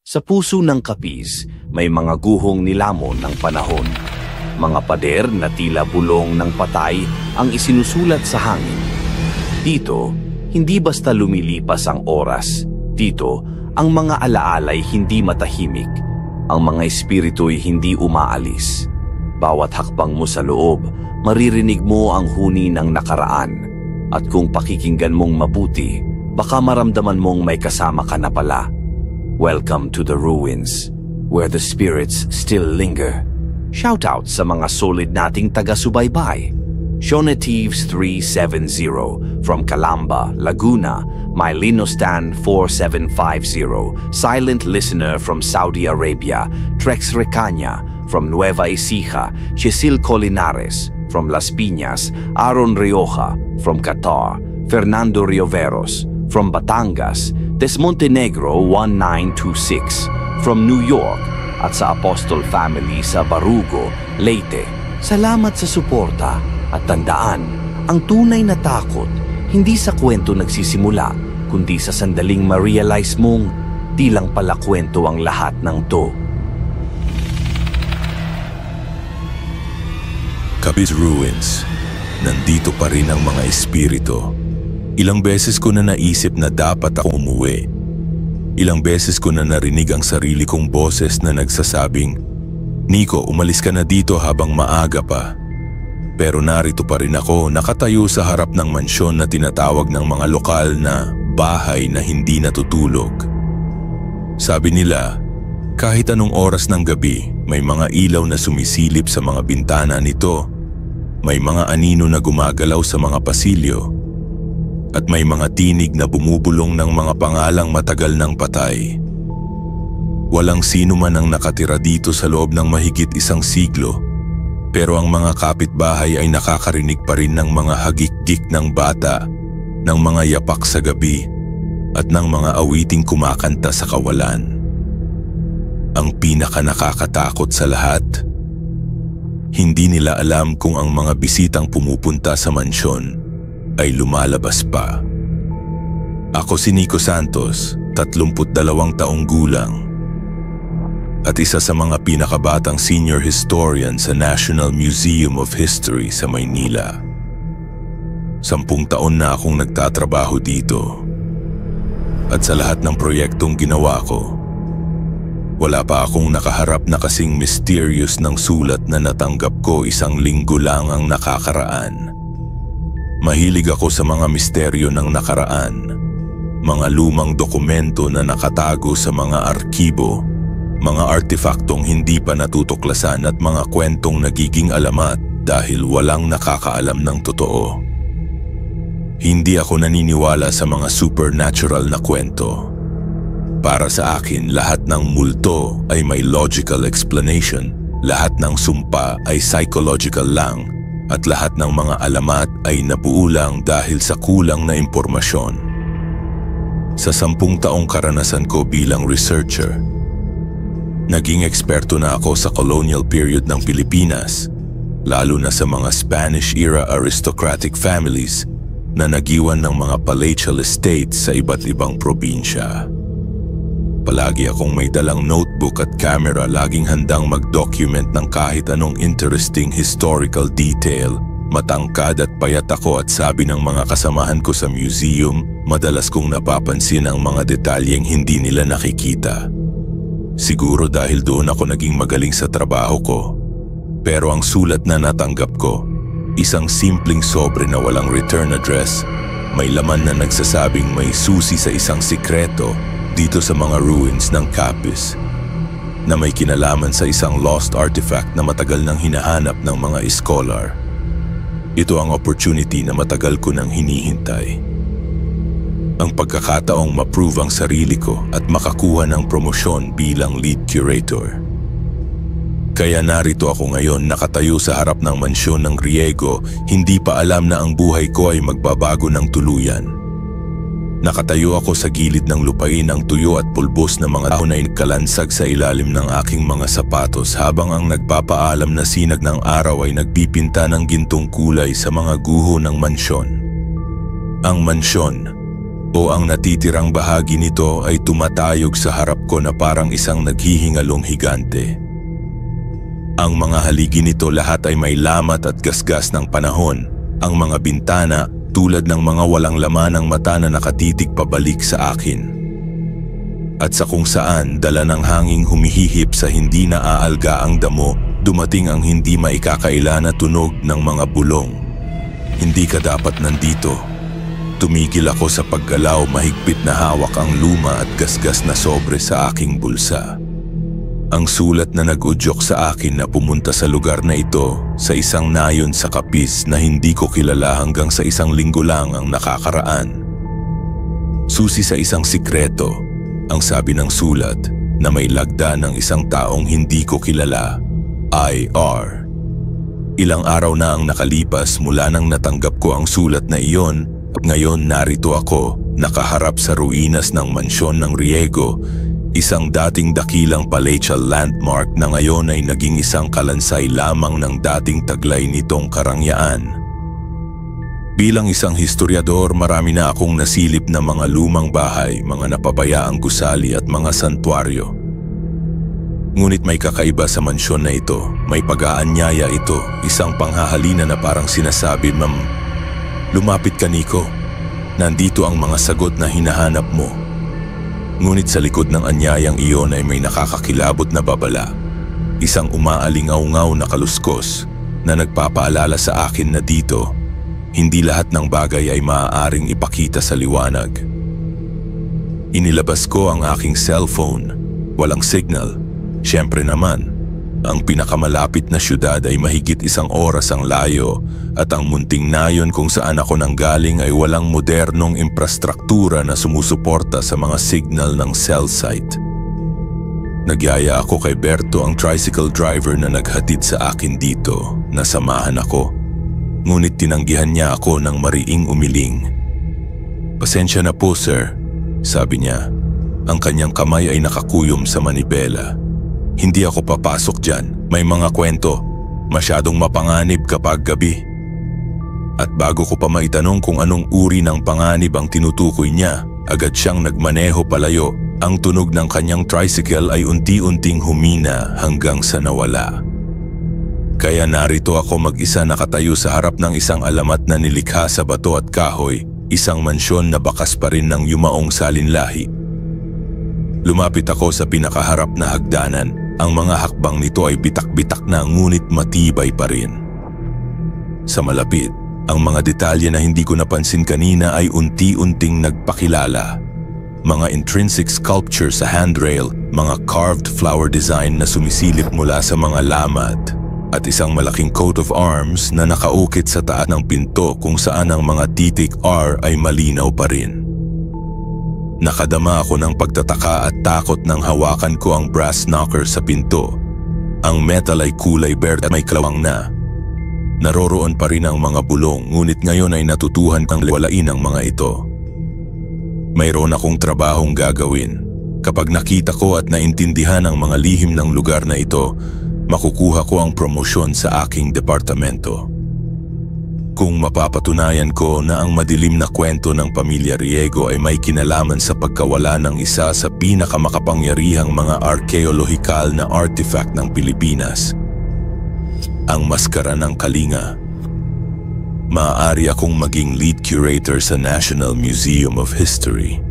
Sa puso ng Capiz, may mga guhong nilamon ng panahon. Mga pader na tila bulong ng patay ang isinusulat sa hangin. Dito, hindi basta lumilipas ang oras. Dito, ang mga alaalay hindi matahimik. Ang mga espiritu'y hindi umaalis. Bawat hakbang mo sa loob, maririnig mo ang huni ng nakaraan. At kung pakikinggan mong mabuti, baka maramdaman mong may kasama ka na pala. Welcome to the ruins, where the spirits still linger. Shout out sa mga solid nating taga-subaybay. Shonatives 370 from Calamba, Laguna, Mylinostan 4750, Silent Listener from Saudi Arabia, Trex Recanya from Nueva Ecija, Cecil Colinares from Las Piñas, Aaron Rioja from Qatar, Fernando Rioveros from Batangas, Desmontenegro 1926 from New York, at sa Apostol Family sa Barugo, Leyte. Salamat sa suporta at tandaan, ang tunay na takot hindi sa kwento nagsisimula, kundi sa sandaling ma-realize mong di lang pala kwento ang lahat ng to. Capiz Ruins, nandito pa rin ang mga espiritu. Ilang beses ko na naisip na dapat ako umuwi. Ilang beses ko na narinig ang sarili kong boses na nagsasabing, "Nico, umalis ka na dito habang maaga pa." Pero narito pa rin ako, nakatayo sa harap ng mansyon na tinatawag ng mga lokal na bahay na hindi natutulog. Sabi nila, kahit anong oras ng gabi, may mga ilaw na sumisilip sa mga bintana nito. May mga anino na gumagalaw sa mga pasilyo. At may mga tinig na bumubulong ng mga pangalang matagal ng patay. Walang sino man ang nakatira dito sa loob ng mahigit isang siglo, pero ang mga kapitbahay ay nakakarinig pa rin ng mga hagik-gik ng bata, ng mga yapak sa gabi, at ng mga awiting kumakanta sa kawalan. Ang pinaka nakakatakot sa lahat, hindi nila alam kung ang mga bisitang pumupunta sa mansyon ay lumalabas pa. Ako si Nico Santos, 32 taong gulang, at isa sa mga pinakabatang senior historian sa National Museum of History sa Maynila. 10 taon na akong nagtatrabaho dito. At sa lahat ng proyektong ginawa ko, wala pa akong nakaharap na kasing mysterious ng sulat na natanggap ko 1 linggo lang ang nakakaraan. Mahilig ako sa mga misteryo ng nakaraan, mga lumang dokumento na nakatago sa mga arkibo, mga artefaktong hindi pa natutuklasan at mga kwentong nagiging alamat dahil walang nakakaalam ng totoo. Hindi ako naniniwala sa mga supernatural na kwento. Para sa akin, lahat ng multo ay may logical explanation, lahat ng sumpa ay psychological lang, at lahat ng mga alamat ay nabuo lang dahil sa kulang na impormasyon. Sa 10 taong karanasan ko bilang researcher, naging eksperto na ako sa colonial period ng Pilipinas, lalo na sa mga Spanish-era aristocratic families na nagiwan ng mga palatial estates sa iba't ibang probinsya. Palagi akong may dalang notebook at camera, laging handang mag-document ng kahit anong interesting historical detail. Matangkad at payat ako at sabi ng mga kasamahan ko sa museum, madalas kong napapansin ang mga detalyeng hindi nila nakikita. Siguro dahil doon ako naging magaling sa trabaho ko. Pero ang sulat na natanggap ko, isang simpleng sobre na walang return address, may laman na nagsasabing may susi sa isang sikreto dito sa mga ruins ng Capiz, na may kinalaman sa isang lost artifact na matagal nang hinahanap ng mga scholar. Ito ang opportunity na matagal ko nang hinihintay. Ang pagkakataong ma-prove ang sarili ko at makakuha ng promosyon bilang lead curator. Kaya narito ako ngayon, nakatayo sa harap ng mansyon ng Griego, hindi pa alam na ang buhay ko ay magbabago ng tuluyan. Nakatayo ako sa gilid ng lupain, ang tuyo at pulbos na mga dahon ay nagkalansag sa ilalim ng aking mga sapatos habang ang nagpapaalam na sinag ng araw ay nagpipinta ng gintong kulay sa mga guho ng mansyon. Ang mansyon, o ang natitirang bahagi nito ay tumatayog sa harap ko na parang isang naghihingalong higante. Ang mga haligi nito lahat ay may lamat at gasgas ng panahon. Ang mga bintana tulad ng mga walang laman ng mata na nakatitig pabalik sa akin. At sa kung saan dala ng hanging humihihip sa hindi naaalga ang damo, dumating ang hindi maikakaila na tunog ng mga bulong. Hindi ka dapat nandito. Tumigil ako sa paggalaw, mahigpit na hawak ang luma at gasgas na sobre sa aking bulsa. Ang sulat na nag-udyok sa akin na pumunta sa lugar na ito sa isang nayon sa Capiz na hindi ko kilala hanggang sa isang linggo lang ang nakakaraan. Susi sa isang sikreto, ang sabi ng sulat na may lagda ng isang taong hindi ko kilala, IR. Ilang araw na ang nakalipas mula nang natanggap ko ang sulat na iyon at ngayon narito ako nakaharap sa ruinas ng mansyon ng Riego, isang dating dakilang palatial landmark na ngayon ay naging isang kalansay lamang ng dating taglay nitong karangyaan. Bilang isang historiador, marami na akong nasilip na mga lumang bahay, mga napabayaang gusali at mga santuaryo. Ngunit may kakaiba sa mansyon na ito, may pag-aanyaya ito, isang panghahalina na parang sinasabi, lumapit ka Nico, nandito ang mga sagot na hinahanap mo. Ngunit sa likod ng anyayang iyon ay may nakakakilabot na babala, isang umaalingaw-ngaw na kaluskos na nagpapaalala sa akin na dito, hindi lahat ng bagay ay maaaring ipakita sa liwanag. Inilabas ko ang aking cellphone, walang signal. Siyempre naman, ang pinakamalapit na syudad ay mahigit 1 oras ang layo at ang munting nayon kung saan ako nanggaling ay walang modernong infrastruktura na sumusuporta sa mga signal ng cell site. Nagyaya ako kay Berto, ang tricycle driver na naghatid sa akin dito, na samahan ako. Ngunit tinanggihan niya ako ng mariing umiling. Pasensya na po sir, sabi niya. Ang kanyang kamay ay nakakuyom sa manibela. Hindi ako papasok dyan, may mga kwento. Masyadong mapanganib kapag gabi. At bago ko pa maitanong kung anong uri ng panganib ang tinutukoy niya, agad siyang nagmaneho palayo. Ang tunog ng kanyang tricycle ay unti-unting humina hanggang sa nawala. Kaya narito ako mag-isa nakatayo sa harap ng isang alamat na nilikha sa bato at kahoy, isang mansyon na bakas pa rin ng yumaong salinlahi. Lumapit ako sa pinakaharap na hagdanan. Ang mga hakbang nito ay bitak-bitak na ngunit matibay pa rin. Sa malapit, ang mga detalye na hindi ko napansin kanina ay unti-unting nagpakilala. Mga intrinsic sculpture sa handrail, mga carved flower design na sumisilip mula sa mga lamat, at isang malaking coat of arms na nakaukit sa taas ng pinto kung saan ang mga titik R ay malinaw pa rin. Nakadama ako ng pagtataka at takot nang hawakan ko ang brass knocker sa pinto. Ang metal ay kulay berde at may kalawang na. Naroroon pa rin ang mga bulong, ngunit ngayon ay natutuhan kang liwalain ang mga ito. Mayroon akong trabahong gagawin. Kapag nakita ko at naintindihan ang mga lihim ng lugar na ito, makukuha ko ang promosyon sa aking departamento. Kung mapapatunayan ko na ang madilim na kwento ng pamilya Riego ay may kinalaman sa pagkawala ng isa sa pinakamakapangyarihang mga arkeolohikal na artifact ng Pilipinas, ang Maskara ng Kalinga, maaari akong maging lead curator sa National Museum of History.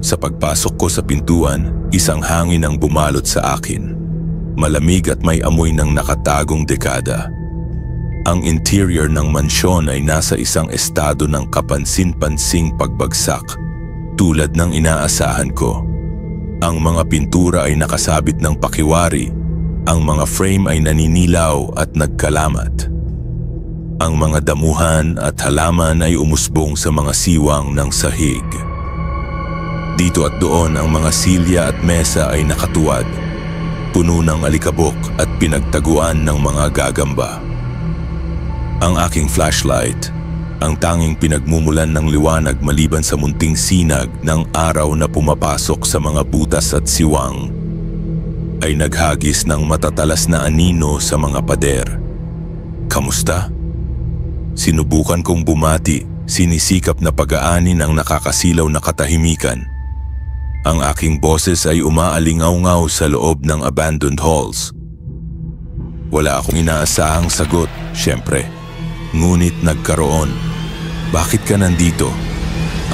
Sa pagpasok ko sa pintuan, isang hangin ang bumalot sa akin. Malamig at may amoy ng nakatagong dekada. Ang interior ng mansyon ay nasa isang estado ng kapansin-pansing pagbagsak, tulad ng inaasahan ko. Ang mga pintura ay nakasabit ng pakiwari, ang mga frame ay naninilaw at nagkalamat. Ang mga damuhan at halaman ay umusbong sa mga siwang ng sahig. Dito at doon ang mga silya at mesa ay nakatuwad, puno ng alikabok at pinagtaguan ng mga gagamba. Ang aking flashlight, ang tanging pinagmumulan ng liwanag maliban sa munting sinag ng araw na pumapasok sa mga butas at siwang, ay naghagis ng matatalas na anino sa mga pader. Kamusta? Sinubukan kong bumati, sinisikap na pag-aanin ang nakakasilaw na katahimikan. Ang aking boses ay umaalingaw-ngaw sa loob ng abandoned halls. Wala akong inaasahang sagot, syempre. Ngunit nagkaroon. Bakit ka nandito?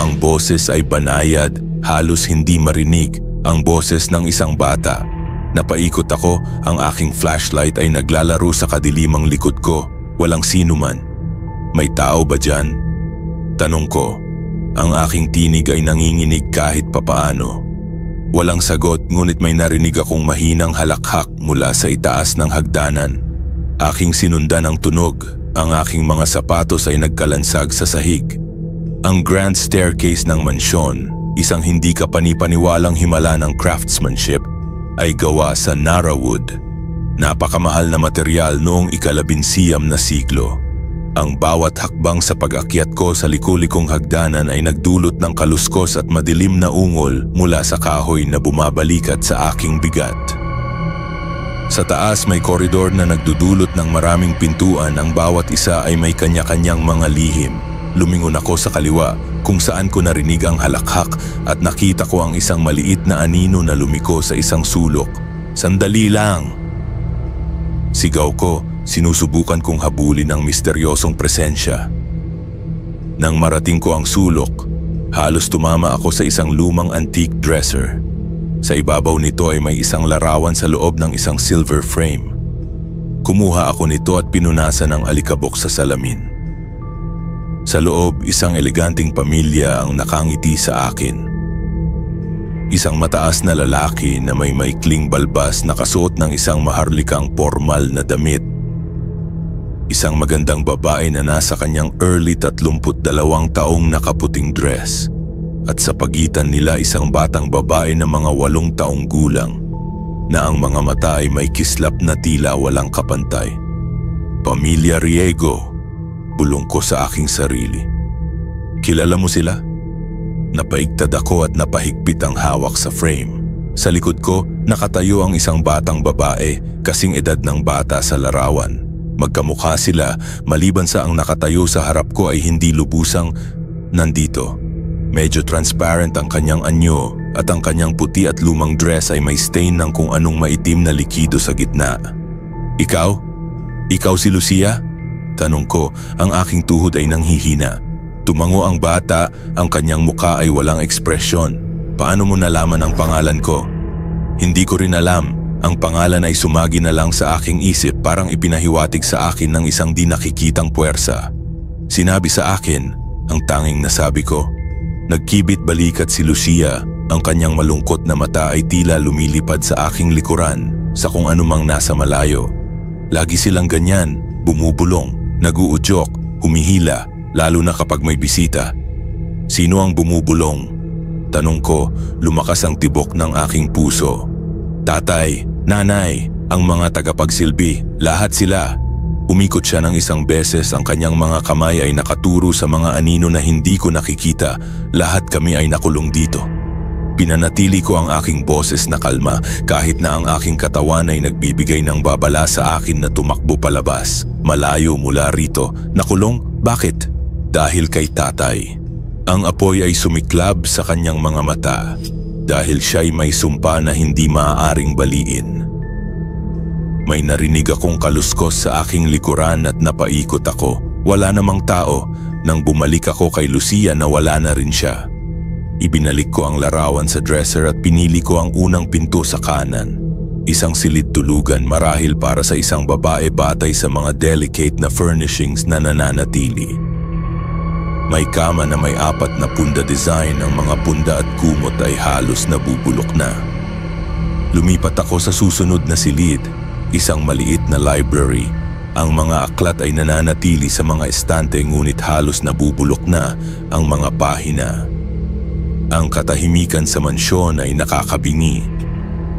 Ang boses ay banayad, halos hindi marinig. Ang boses ng isang bata. Napaikot ako, ang aking flashlight ay naglalaro sa kadilimang likod ko. Walang sino man. May tao ba dyan? Tanong ko. Ang aking tinig ay nanginginig kahit papaano. Walang sagot, ngunit may narinig akong mahinang halakhak mula sa itaas ng hagdanan. Aking sinundan ang tunog. Ang aking mga sapatos ay nagkalansag sa sahig. Ang grand staircase ng mansyon, isang hindi kapani-paniwalang himala ng craftsmanship, ay gawa sa Narawood. Napakamahal na material noong ika-19 na siglo. Ang bawat hakbang sa pag-akyat ko sa liku-likong hagdanan ay nagdulot ng kaluskos at madilim na ungol mula sa kahoy na bumabalikat sa aking bigat. Sa taas may koridor na nagdudulot ng maraming pintuan, ang bawat isa ay may kanya-kanyang mga lihim. Lumingon ako sa kaliwa kung saan ko narinig ang halakhak at nakita ko ang isang maliit na anino na lumiko sa isang sulok. Sandali lang! Sigaw ko, sinusubukan kong habulin ang misteryosong presensya. Nang marating ko ang sulok, halos tumama ako sa isang lumang antique dresser. Sa ibabaw nito ay may isang larawan sa loob ng isang silver frame. Kumuha ako nito at pinunasan ang alikabok sa salamin. Sa loob, isang eleganteng pamilya ang nakangiti sa akin. Isang mataas na lalaki na may maikling balbas na kasuot ng isang maharlikang formal na damit. Isang magandang babae na nasa kanyang early 32 taong nakaputing dress. At sa pagitan nila isang batang babae na mga 8 taong gulang na ang mga mata ay may kislap na tila walang kapantay. Pamilya Riego, bulong ko sa aking sarili. Kilala mo sila? Napaigtad ako at napahigpit ang hawak sa frame. Sa likod ko, nakatayo ang isang batang babae, kasing edad ng bata sa larawan. Magkamukha sila, maliban sa ang nakatayo sa harap ko ay hindi lubusang nandito. Medyo transparent ang kanyang anyo at ang kanyang puti at lumang dress ay may stain ng kung anong maitim na likido sa gitna. Ikaw? Ikaw si Lucia? Tanong ko, ang aking tuhod ay nanghihina. Tumango ang bata, ang kanyang muka ay walang ekspresyon. Paano mo nalaman ang pangalan ko? Hindi ko rin alam. Ang pangalan ay sumagi na lang sa aking isip, parang ipinahiwatig sa akin ng isang di nakikitang puwersa. Sinabi sa akin, ang tanging nasabi ko. Nagkibit balikat si Lucia, ang kanyang malungkot na mata ay tila lumilipad sa aking likuran sa kung anumang nasa malayo. Lagi silang ganyan, bumubulong, naguudyok, humihila, lalo na kapag may bisita. Sino ang bumubulong? Tanong ko, lumakas ang tibok ng aking puso. Tatay, nanay, ang mga tagapagsilbi, lahat sila. Umikot siya ng isang beses, ang kanyang mga kamay ay nakaturo sa mga anino na hindi ko nakikita. Lahat kami ay nakulong dito. Pinanatili ko ang aking boses na kalma kahit na ang aking katawan ay nagbibigay ng babala sa akin na tumakbo palabas. Malayo mula rito. Nakulong? Bakit? Dahil kay tatay. Ang apoy ay sumiklab sa kanyang mga mata dahil siya'y may sumpa na hindi maaaring baliin. May narinig akong kaluskos sa aking likuran at napaikot ako. Wala namang tao. Nang bumalik ako kay Lucia, nawala na rin siya. Ibinalik ko ang larawan sa dresser at pinili ko ang unang pinto sa kanan. Isang silid tulugan marahil para sa isang babae batay sa mga delicate na furnishings na nananatili. May kama na may 4 na punda design, ang mga punda at kumot ay halos nabubulok na. Lumipat ako sa susunod na silid. Isang maliit na library. Ang mga aklat ay nananatili sa mga estante ngunit halos nabubulok na ang mga pahina. Ang katahimikan sa mansyon ay nakakabingi.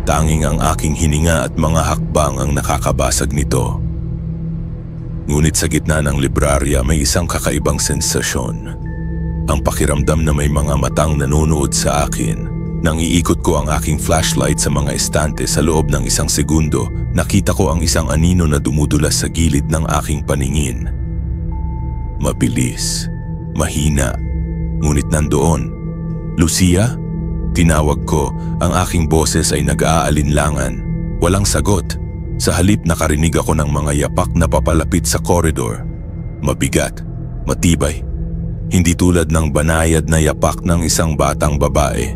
Tanging ang aking hininga at mga hakbang ang nakakabasag nito. Ngunit sa gitna ng librarya may isang kakaibang sensasyon. Ang pakiramdam na may mga matang nanonood sa akin. Nang iikot ko ang aking flashlight sa mga estante sa loob ng isang segundo, nakita ko ang isang anino na dumudulas sa gilid ng aking paningin. Mabilis, mahina. Ngunit nandoon. Lucia? Tinawag ko, ang aking boses ay nag-aalinlangan. Walang sagot. Sa halip nakarinig ako ng mga yapak na papalapit sa koridor. Mabigat, matibay. Hindi tulad ng banayad na yapak ng isang batang babae.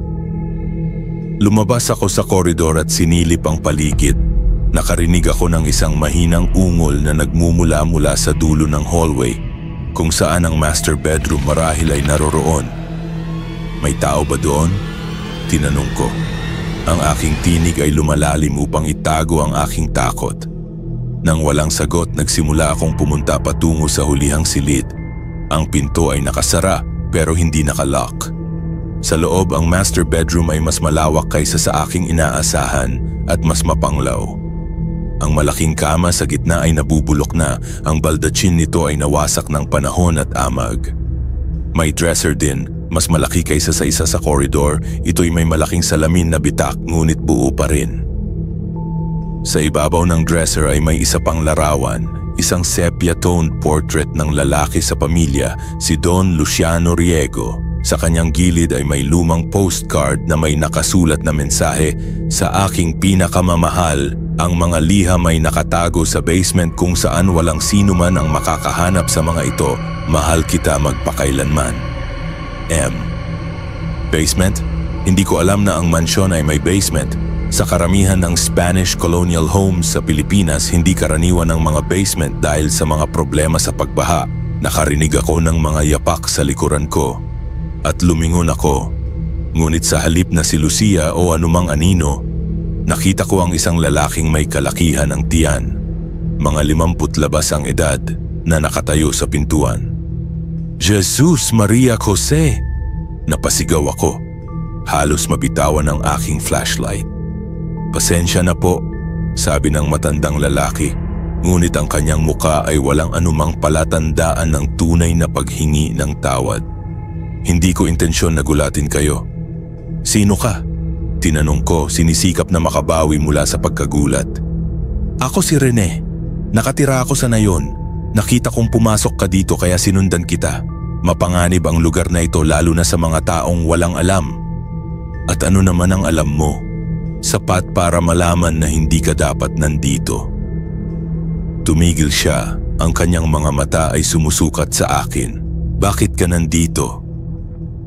Lumabas ako sa koridor at sinilip ang paligid. Nakarinig ako ng isang mahinang ungol na nagmumula-mula sa dulo ng hallway, kung saan ang master bedroom marahil ay naroroon. May tao ba doon? Tinanong ko. Ang aking tinig ay lumalalim upang itago ang aking takot. Nang walang sagot, nagsimula akong pumunta patungo sa hulihang silid. Ang pinto ay nakasara pero hindi nakalock. Sa loob, ang master bedroom ay mas malawak kaysa sa aking inaasahan at mas mapanglaw. Ang malaking kama sa gitna ay nabubulok na, ang baldachin nito ay nawasak ng panahon at amag. May dresser din, mas malaki kaysa sa isa sa koridor. Ito'y may malaking salamin na bitak ngunit buo pa rin. Sa ibabaw ng dresser ay may isa pang larawan, isang sepia-toned portrait ng lalaki sa pamilya, si Don Luciano Riego. Sa kanyang gilid ay may lumang postcard na may nakasulat na mensahe, "Sa aking pinakamamahal, ang mga liham ay nakatago sa basement kung saan walang sino man ang makakahanap sa mga ito. Mahal kita magpakailanman. M." Basement? Hindi ko alam na ang mansyon ay may basement. Sa karamihan ng Spanish colonial homes sa Pilipinas, hindi karaniwan ang mga basement dahil sa mga problema sa pagbaha. Nakarinig ako ng mga yapak sa likuran ko at lumingon ako. Ngunit sa halip na si Lucia o anumang anino, nakita ko ang isang lalaking may kalakihan ng tiyan. Mga 50 ang edad na nakatayo sa pintuan. "Jesus Maria Jose!" Napasigaw ako. Halos mabitawan ang aking flashlight. "Pasensya na po," sabi ng matandang lalaki. Ngunit ang kanyang muka ay walang anumang palatandaan ng tunay na paghingi ng tawad. "Hindi ko intensyon na gulatin kayo." "Sino ka?" Tinanong ko, sinisikap na makabawi mula sa pagkagulat. "Ako si Rene. Nakatira ako sa Nayon. Nakita kong pumasok ka dito kaya sinundan kita. Mapanganib ang lugar na ito lalo na sa mga taong walang alam." "At ano naman ang alam mo? Sapat para malaman na hindi ka dapat nandito." Tumigil siya. Ang kanyang mga mata ay sumusukat sa akin. "Bakit ka nandito?"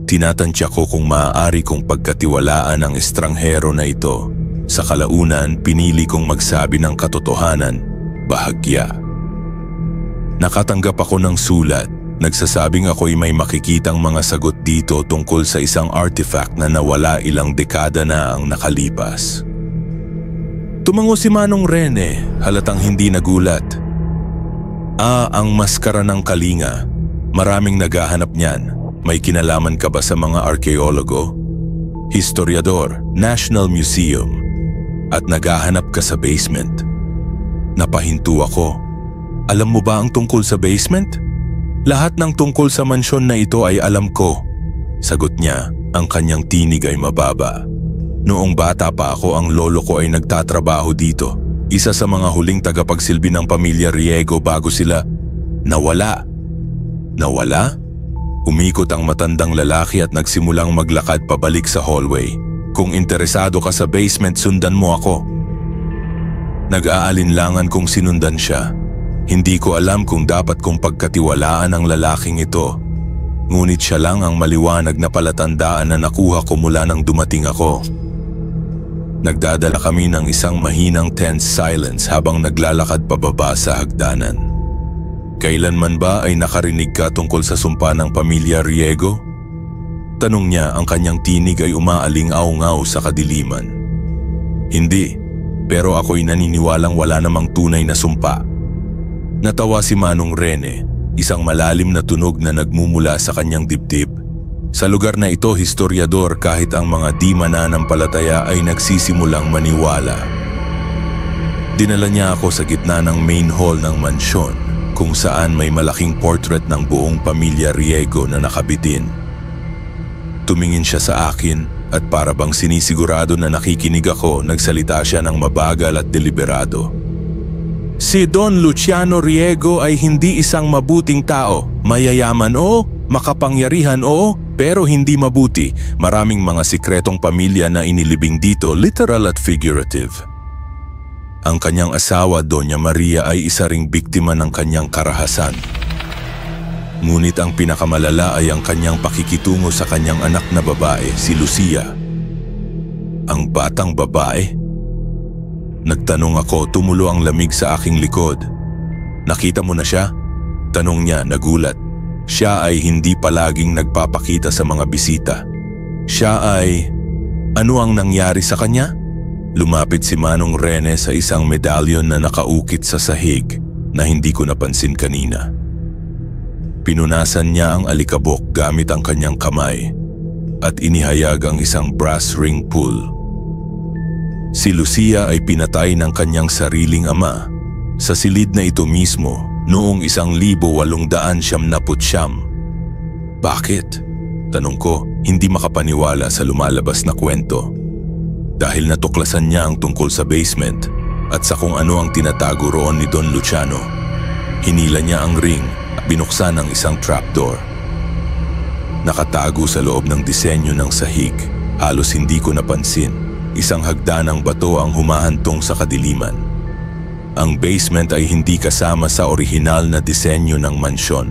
Tinatansya ko kung maaari kong pagkatiwalaan ang estranghero na ito. Sa kalaunan, pinili kong magsabi ng katotohanan, bahagya. Nakatanggap ako ng sulat. Nagsasabing ako'y may makikitang mga sagot dito tungkol sa isang artifact na nawala ilang dekada na ang nakalipas. Tumango si Manong Rene, halatang hindi nagulat. Ang maskara ng kalinga. Maraming naghahanap niyan. May kinalaman ka ba sa mga arkeologo? Historiador, National Museum. At naghahanap ka sa basement. Napahinto ako. Alam mo ba ang tungkol sa basement? Lahat ng tungkol sa mansyon na ito ay alam ko. Sagot niya, ang kanyang tinig ay mababa. Noong bata pa ako, ang lolo ko ay nagtatrabaho dito. Isa sa mga huling tagapagsilbi ng pamilya Riego bago sila nawala. Nawala? Umikot ang matandang lalaki at nagsimulang maglakad pabalik sa hallway. "Kung interesado ka sa basement, sundan mo ako." Nag-aalinlangan kung sinundan siya. Hindi ko alam kung dapat kong pagkatiwalaan ang lalaking ito. Ngunit siya lang ang maliwanag na palatandaan na nakuha ko mula nang dumating ako. Nagdadala kami ng isang mahinang tense silence habang naglalakad pababa sa hagdanan. "Kailanman ba ay nakarinig ka tungkol sa sumpa ng pamilya Riego?" Tanong niya, ang kanyang tinig ay umaaling-aungaw sa kadiliman. "Hindi, pero ako'y naniniwalang wala namang tunay na sumpa." Natawa si Manong Rene, isang malalim na tunog na nagmumula sa kanyang dibdib. Sa lugar na ito, historiador, kahit ang mga di mananampalataya ay nagsisimulang maniwala. Dinala niya ako sa gitna ng main hall ng mansyon, kung saan may malaking portrait ng buong pamilya Riego na nakabitin. Tumingin siya sa akin at para bang sinisigurado na nakikinig ako, nagsalita siya ng mabagal at deliberado. "Si Don Luciano Riego ay hindi isang mabuting tao, mayayaman o Makapangyarihan, oo, pero hindi mabuti. Maraming mga sikretong pamilya na inilibing dito, literal at figurative. Ang kanyang asawa, Doña Maria, ay isa ring biktima ng kanyang karahasan. Ngunit ang pinakamalala ay ang kanyang pakikitungo sa kanyang anak na babae, si Lucia. Ang batang babae? Nagtanong ako, tumulo ang lamig sa aking likod. Nakita mo na siya? Tanong niya, nagulat. Siya ay hindi palaging nagpapakita sa mga bisita. Siya ay... Ano ang nangyari sa kanya? Lumapit si Manong Rene sa isang medalyon na nakaukit sa sahig na hindi ko napansin kanina. Pinunasan niya ang alikabok gamit ang kanyang kamay at inihayag ang isang brass ring pull. Si Lucia ay pinatay ng kanyang sariling ama sa silid na ito mismo noong 1899. Bakit? Tanong ko, hindi makapaniwala sa lumalabas na kwento. Dahil natuklasan niya ang tungkol sa basement at sa kung ano ang tinatago roon ni Don Luciano. Hinila niya ang ring at binuksan ang isang trapdoor. Nakatago sa loob ng disenyo ng sahig, halos hindi ko napansin. Isang hagdanang bato ang humahantong sa kadiliman. Ang basement ay hindi kasama sa orihinal na disenyo ng mansyon,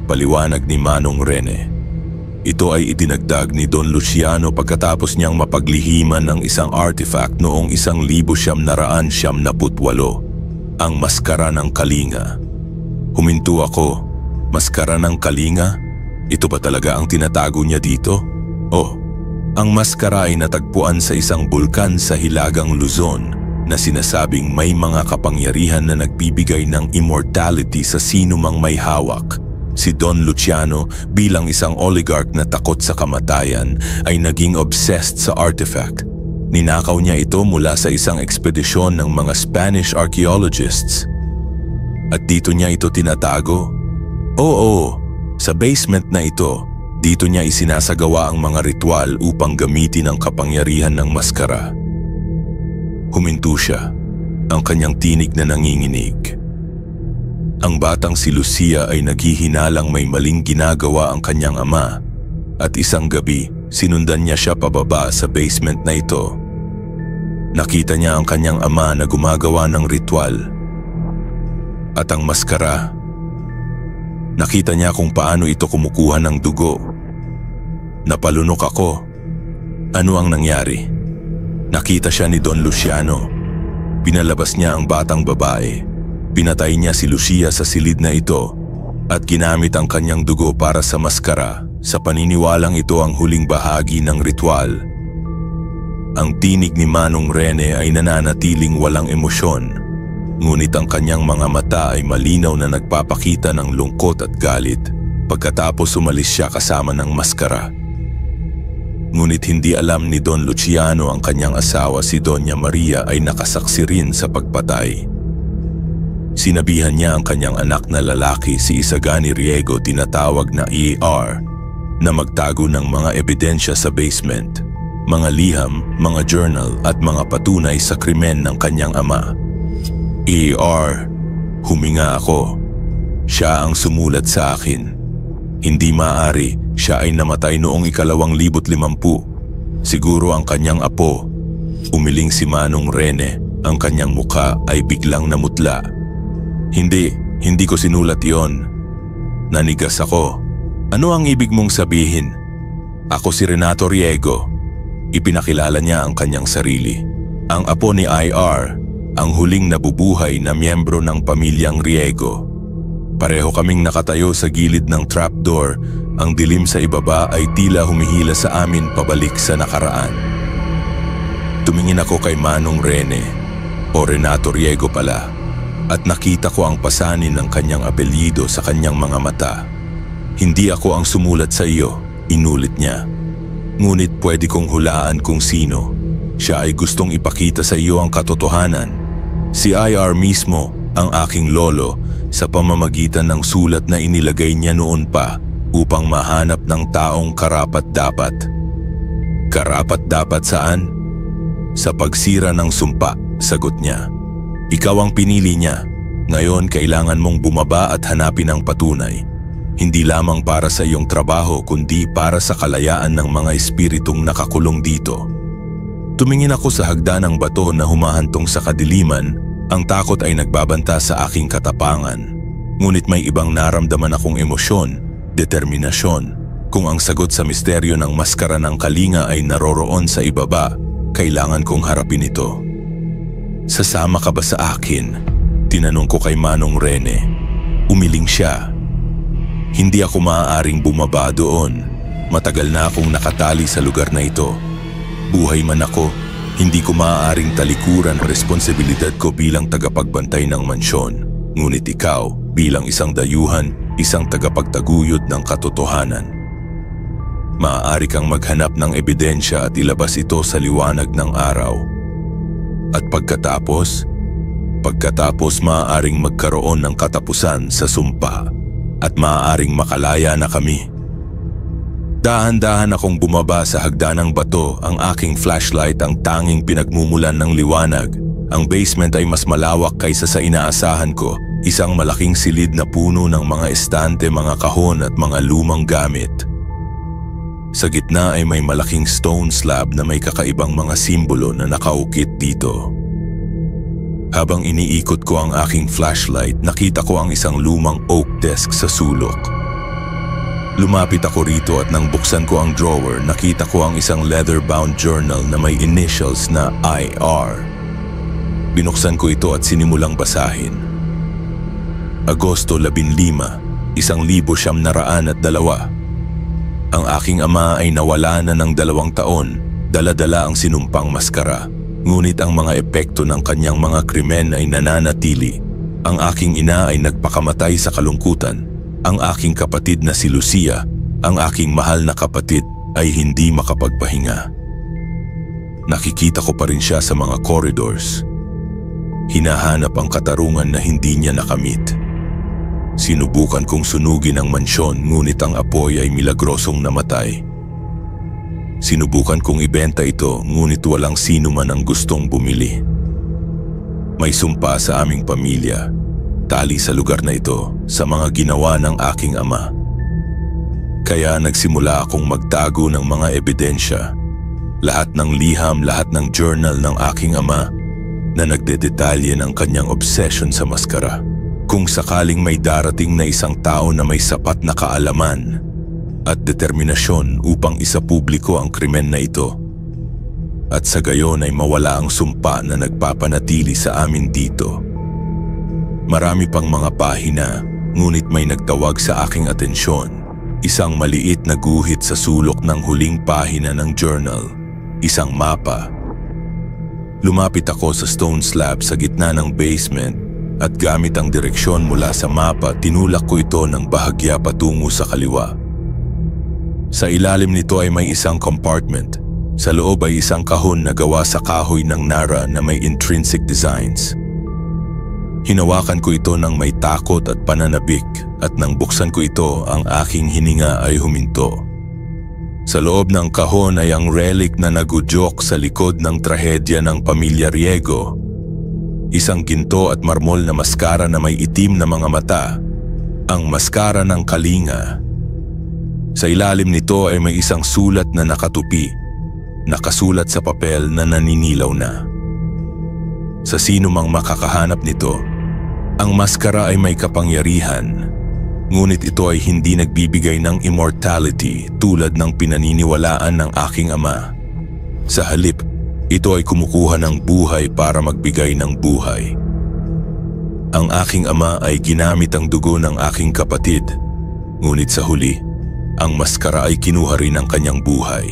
paliwanag ni Manong Rene. Ito ay idinagdag ni Don Luciano pagkatapos niyang mapaglihiman ng isang artifact noong 1978, ang maskara ng kalinga. Huminto ako, maskara ng kalinga? Ito ba talaga ang tinatago niya dito? Oh, ang maskara ay natagpuan sa isang bulkan sa Hilagang Luzon na sinasabing may mga kapangyarihan na nagbibigay ng immortality sa sino mang may hawak. Si Don Luciano, bilang isang oligarch na takot sa kamatayan, ay naging obsessed sa artifact. Ninakaw niya ito mula sa isang ekspedisyon ng mga Spanish archaeologists. At dito niya ito tinatago? Oo, sa basement na ito, dito niya isinasagawa ang mga ritual upang gamitin ang kapangyarihan ng maskara. Huminto siya, ang kanyang tinig na nanginginig. Ang batang si Lucia ay naghihinalang may maling ginagawa ang kanyang ama at isang gabi sinundan niya siya pababa sa basement na ito. Nakita niya ang kanyang ama na gumagawa ng ritual. At ang maskara, nakita niya kung paano ito kumukuha ng dugo. Napalunok ako. Ano ang nangyari? Nakita siya ni Don Luciano. Pinalabas niya ang batang babae. Pinatay niya si Lucia sa silid na ito at ginamit ang kanyang dugo para sa maskara sa paniniwalang ito ang huling bahagi ng ritual. Ang tinig ni Manong Rene ay nananatiling walang emosyon, ngunit ang kanyang mga mata ay malinaw na nagpapakita ng lungkot at galit pagkatapos umalis siya kasama ng maskara. Ngunit hindi alam ni Don Luciano ang kanyang asawa si Doña Maria ay nakasaksi rin sa pagpatay. Sinabihan niya ang kanyang anak na lalaki si Isagani Riego, tinatawag na EAR, na magtago ng mga ebidensya sa basement, mga liham, mga journal at mga patunay sa krimen ng kanyang ama. EAR, huminga ako. Siya ang sumulat sa akin. Hindi maaari, siya ay namatay noong 2050. Siguro ang kanyang apo. Umiling si Manong Rene, ang kanyang mukha ay biglang namutla. Hindi ko sinulat iyon. Nanigas ako. Ano ang ibig mong sabihin? Ako si Renato Riego. Ipinakilala niya ang kanyang sarili. Ang apo ni IR, ang huling nabubuhay na miyembro ng pamilyang Riego. Pareho kaming nakatayo sa gilid ng trapdoor. Ang dilim sa ibaba ay tila humihila sa amin pabalik sa nakaraan. Tumingin ako kay Manong Rene, o Renato Riego pala, at nakita ko ang pasanin ng kanyang apelyido sa kanyang mga mata. Hindi ako ang sumulat sa iyo, inulit niya. Ngunit pwede kong hulaan kung sino. Siya ay gustong ipakita sa iyo ang katotohanan. Si IR mismo, ang aking lolo, sa pamamagitan ng sulat na inilagay niya noon pa upang mahanap ng taong karapat-dapat. Karapat-dapat saan? Sa pagsira ng sumpa, sagot niya. Ikaw ang pinili niya. Ngayon kailangan mong bumaba at hanapin ang patunay. Hindi lamang para sa iyong trabaho kundi para sa kalayaan ng mga espiritong nakakulong dito. Tumingin ako sa hagdanang bato na humahantong sa kadiliman. Ang takot ay nagbabanta sa aking katapangan. Ngunit may ibang naramdaman akong emosyon, determinasyon. Kung ang sagot sa misteryo ng maskara ng kalinga ay naroroon sa ibaba, kailangan kong harapin ito. Sasama ka ba sa akin? Tinanong ko kay Manong Rene. Umiling siya. Hindi ako maaaring bumaba doon. Matagal na akong nakatali sa lugar na ito. Buhay man ako, hindi ko maaaring talikuran ang responsibilidad ko bilang tagapagbantay ng mansyon. Ngunit ikaw, bilang isang dayuhan, isang tagapagtaguyod ng katotohanan. Maaari kang maghanap ng ebidensya at ilabas ito sa liwanag ng araw. At pagkatapos maaaring magkaroon ng katapusan sa sumpa at maaaring makalaya na kami. Dahan-dahan akong bumaba sa hagdanang bato, ang aking flashlight ang tanging pinagmumulan ng liwanag. Ang basement ay mas malawak kaysa sa inaasahan ko. Isang malaking silid na puno ng mga estante, mga kahon at mga lumang gamit. Sa gitna ay may malaking stone slab na may kakaibang mga simbolo na nakaukit dito. Habang iniikot ko ang aking flashlight, nakita ko ang isang lumang oak desk sa sulok. Lumapit ako rito at nang buksan ko ang drawer, nakita ko ang isang leather-bound journal na may initials na IR. Binuksan ko ito at sinimulang basahin. Agosto 15, 1902. Ang aking ama ay nawala na ng 2 taon, dala-dala ang sinumpang maskara. Ngunit ang mga epekto ng kanyang mga krimen ay nananatili. Ang aking ina ay nagpakamatay sa kalungkutan. Ang aking kapatid na si Lucia, ang aking mahal na kapatid, ay hindi makapagpahinga. Nakikita ko pa rin siya sa mga corridors. Hinahanap ang katarungan na hindi niya nakamit. Sinubukan kong sunugin ang mansyon, ngunit ang apoy ay milagrosong namatay. Sinubukan kong ibenta ito, ngunit walang sino man ang gustong bumili. May sumpa sa aming pamilya, tali sa lugar na ito, sa mga ginawa ng aking ama. Kaya nagsimula akong magtago ng mga ebidensya. Lahat ng liham, lahat ng journal ng aking ama na nagdedetalye ng kanyang obsession sa maskara. Kung sakaling may darating na isang tao na may sapat na kaalaman at determinasyon upang isapubliko ang krimen na ito, at sa gayon ay mawala ang sumpa na nagpapanatili sa amin dito. Marami pang mga pahina, ngunit may nagtawag sa aking atensyon. Isang maliit na guhit sa sulok ng huling pahina ng journal. Isang mapa. Lumapit ako sa stone slab sa gitna ng basement at gamit ang direksyon mula sa mapa, tinulak ko ito ng bahagya patungo sa kaliwa. Sa ilalim nito ay may isang compartment. Sa loob ay isang kahon na gawa sa kahoy ng Nara na may intrinsic designs. Hinawakan ko ito ng may takot at pananabik, at nang buksan ko ito, ang aking hininga ay huminto. Sa loob ng kahon ay ang relic na nagudyok sa likod ng trahedya ng pamilya Riego. Isang ginto at marmol na maskara na may itim na mga mata, ang maskara ng kalinga. Sa ilalim nito ay may isang sulat na nakatupi, nakasulat sa papel na naninilaw na. Sa sino mang makakahanap nito, ang maskara ay may kapangyarihan, ngunit ito ay hindi nagbibigay ng immortality tulad ng pinaniniwalaan ng aking ama. Sa halip, ito ay kumukuha ng buhay para magbigay ng buhay. Ang aking ama ay ginamit ang dugo ng aking kapatid, ngunit sa huli, ang maskara ay kinuha rin ang kanyang buhay.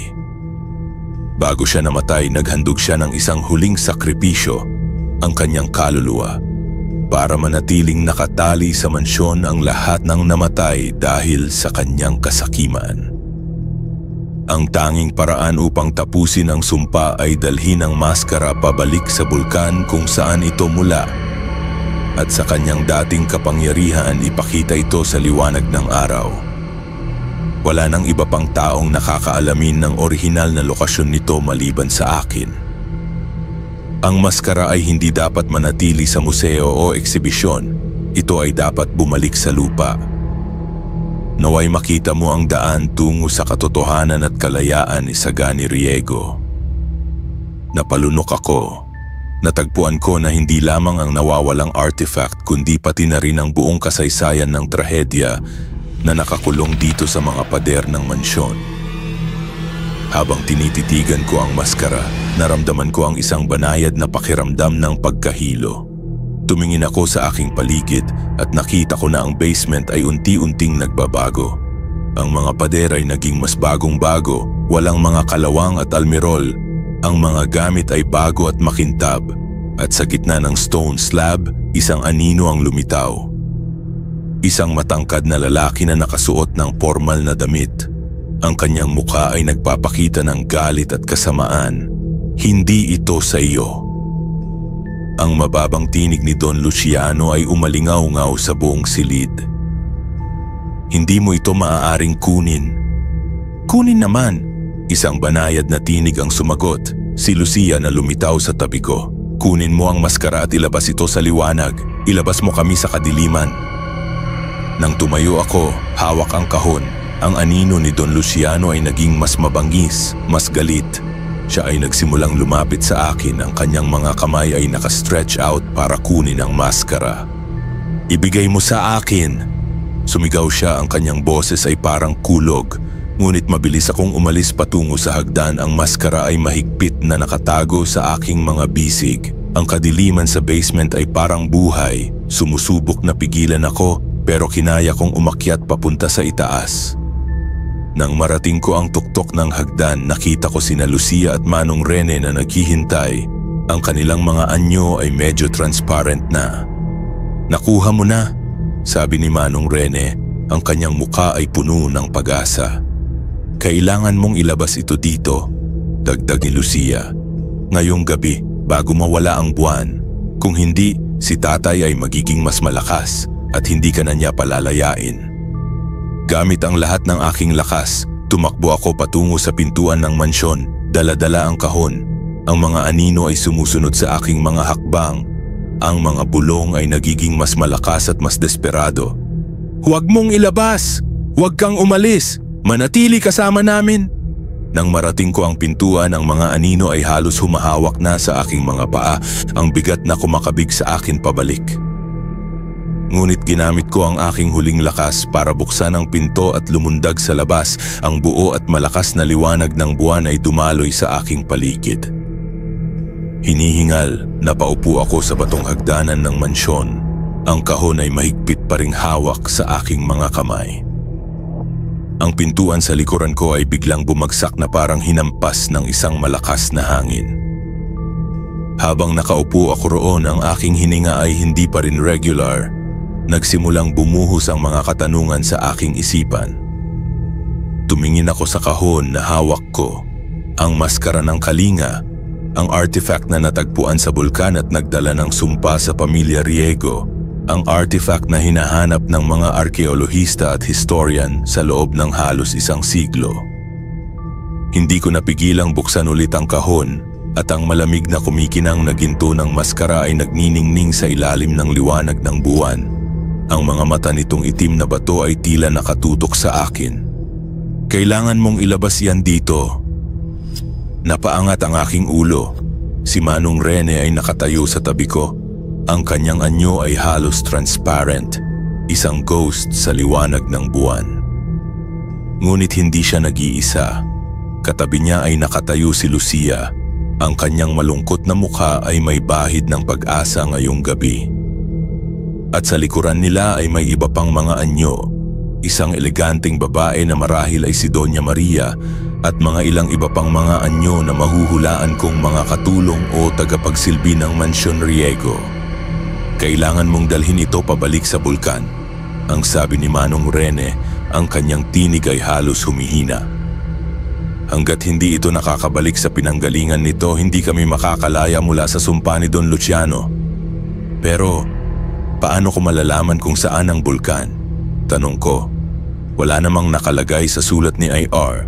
Bago siya namatay, naghandog siya ng isang huling sakripisyo, ang kanyang kaluluwa, para manatiling nakatali sa mansyon ang lahat ng namatay dahil sa kanyang kasakiman. Ang tanging paraan upang tapusin ang sumpa ay dalhin ang maskara pabalik sa bulkan kung saan ito mula, at sa kanyang dating kapangyarihan ipakita ito sa liwanag ng araw. Wala nang iba pang taong nakakaalamin ng orihinal na lokasyon nito maliban sa akin. Ang maskara ay hindi dapat manatili sa museo o eksibisyon. Ito ay dapat bumalik sa lupa. Naway makita mo ang daan tungo sa katotohanan at kalayaan ni Sagani Riego. Napalunok ako. Natagpuan ko na hindi lamang ang nawawalang artifact kundi pati na rin ang buong kasaysayan ng trahedya na nakakulong dito sa mga pader ng mansyon. Habang tinititigan ko ang maskara, naramdaman ko ang isang banayad na pakiramdam ng pagkahilo. Tumingin ako sa aking paligid at nakita ko na ang basement ay unti-unting nagbabago. Ang mga pader ay naging mas bagong-bago, walang mga kalawang at almirol. Ang mga gamit ay bago at makintab, at sa gitna ng stone slab, isang anino ang lumitaw. Isang matangkad na lalaki na nakasuot ng formal na damit. Ang kanyang mukha ay nagpapakita ng galit at kasamaan. Hindi ito sa iyo. Ang mababang tinig ni Don Luciano ay umalingaw-ngaw sa buong silid. Hindi mo ito maaaring kunin. Kunin naman. Isang banayad na tinig ang sumagot. Si Lucia na lumitaw sa tabi ko. Kunin mo ang maskara at ilabas ito sa liwanag. Ilabas mo kami sa kadiliman. Nang tumayo ako, hawak ang kahon. Ang anino ni Don Luciano ay naging mas mabangis, mas galit. Siya ay nagsimulang lumapit sa akin. Ang kanyang mga kamay ay nakastretch out para kunin ang maskara. Ibigay mo sa akin. Sumigaw siya, ang kanyang boses ay parang kulog. Ngunit mabilis akong umalis patungo sa hagdan. Ang maskara ay mahigpit na nakatago sa aking mga bisig. Ang kadiliman sa basement ay parang buhay. Sumusubok na pigilan ako pero kinaya kong umakyat papunta sa itaas. Nang marating ko ang tuktok ng hagdan, nakita ko sina Lucia at Manong Rene na naghihintay. Ang kanilang mga anyo ay medyo transparent na. Nakuha mo na, sabi ni Manong Rene. Ang kanyang muka ay puno ng pag-asa. Kailangan mong ilabas ito dito, dagdag ni Lucia. Ngayong gabi, bago mawala ang buwan. Kung hindi, si tatay ay magiging mas malakas at hindi ka na niya palalayain. Gamit ang lahat ng aking lakas, tumakbo ako patungo sa pintuan ng mansyon. Dala-dala ang kahon. Ang mga anino ay sumusunod sa aking mga hakbang. Ang mga bulong ay nagiging mas malakas at mas desperado. Huwag mong ilabas! Huwag kang umalis! Manatili kasama namin! Nang marating ko ang pintuan, ang mga anino ay halos humahawak na sa aking mga paa. Ang bigat na kumakabig sa akin pabalik. Ngunit ginamit ko ang aking huling lakas para buksan ang pinto at lumundag sa labas. Ang buo at malakas na liwanag ng buwan ay dumaloy sa aking paligid. Hinihingal, napaupo ako sa batong hagdanan ng mansyon. Ang kahon ay mahigpit pa ring hawak sa aking mga kamay. Ang pintuan sa likuran ko ay biglang bumagsak na parang hinampas ng isang malakas na hangin. Habang nakaupo ako roon, ang aking hininga ay hindi pa rin regular. Nagsimulang bumuhos ang mga katanungan sa aking isipan. Tumingin ako sa kahon na hawak ko. Ang maskara ng kalinga, ang artifact na natagpuan sa bulkan at nagdala ng sumpa sa pamilya Riego. Ang artifact na hinahanap ng mga arkeolohista at historian sa loob ng halos isang siglo. Hindi ko napigilang buksan ulit ang kahon at ang malamig na kumikinang na ginto ng maskara ay nagniningning sa ilalim ng liwanag ng buwan. Ang mga mata nitong itim na bato ay tila nakatutok sa akin. Kailangan mong ilabas yan dito. Napaangat ang aking ulo. Si Manong Rene ay nakatayo sa tabi ko. Ang kanyang anyo ay halos transparent, isang ghost sa liwanag ng buwan. Ngunit hindi siya nag-iisa. Katabi niya ay nakatayo si Lucia. Ang kanyang malungkot na mukha ay may bahid ng pag-asa ngayong gabi. At sa likuran nila ay may iba pang mga anyo. Isang eleganteng babae na marahil ay si Doña Maria at mga ilang iba pang mga anyo na mahuhulaan kong mga katulong o tagapagsilbi ng Mansyon Riego. Kailangan mong dalhin ito pabalik sa bulkan, ang sabi ni Manong Rene. Ang kanyang tinig ay halos humihina. Hanggat hindi ito nakakabalik sa pinanggalingan nito, hindi kami makakalaya mula sa sumpa ni Don Luciano. Pero, paano ko malalaman kung saan ang bulkan? Tanong ko. Wala namang nakalagay sa sulat ni IR.